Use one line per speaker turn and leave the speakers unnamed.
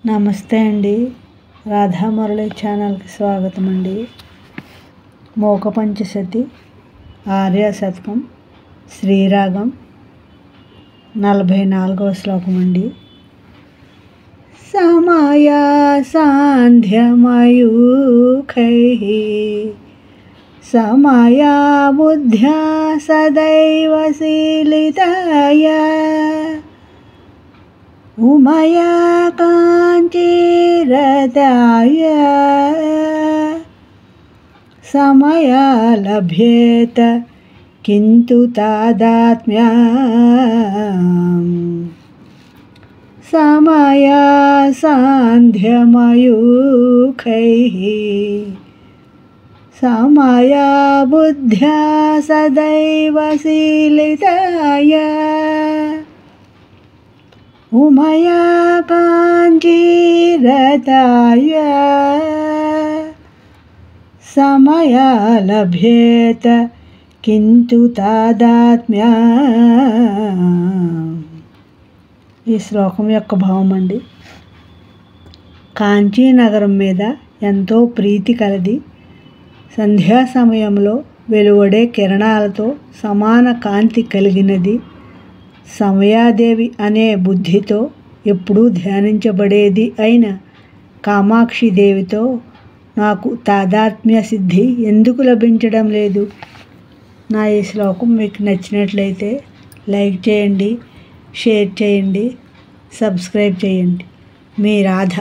నమస్తే అండి. రాధా మురళి ఛానల్కి స్వాగతం అండి. మోక పంచశతి ఆర్య శతకం శ్రీరాగం 44వ శ్లోకం అండి. సమయా సాంధ్యమయూఖైః సమయా బుద్ధ్యా సదైవ శీలితాయ ఉమయా కాంచీరతాయ సమయా లభ్యేత కింతు తాదాత్మ్యం సమయా సాంధ్యమయూఖైః సమయా బుద్ధ్యా సదైవ శీలితాయ ఉమయా కాంచీరతాయ సమయా లభ్యేత కింతు తాదాత్మ్యం. ఈ శ్లోకం యొక్క భావం అండి. కాంచీ నగరం మీద ఎంతో ప్రీతి కలది. సంధ్యా సమయంలో వెలువడే కిరణాలతో సమాన కాంతి కలిగినది. సమయాదేవి అనే బుద్ధితో ఎప్పుడూ ధ్యానించబడేది అయిన కామాక్షి దేవితో నాకు తాదాత్మ్య సిద్ధి ఎందుకు లభించడం లేదు? నా ఈ శ్లోకం మీకు నచ్చినట్లయితే లైక్ చేయండి, షేర్ చేయండి, సబ్స్క్రైబ్ చేయండి. మీ రాధ.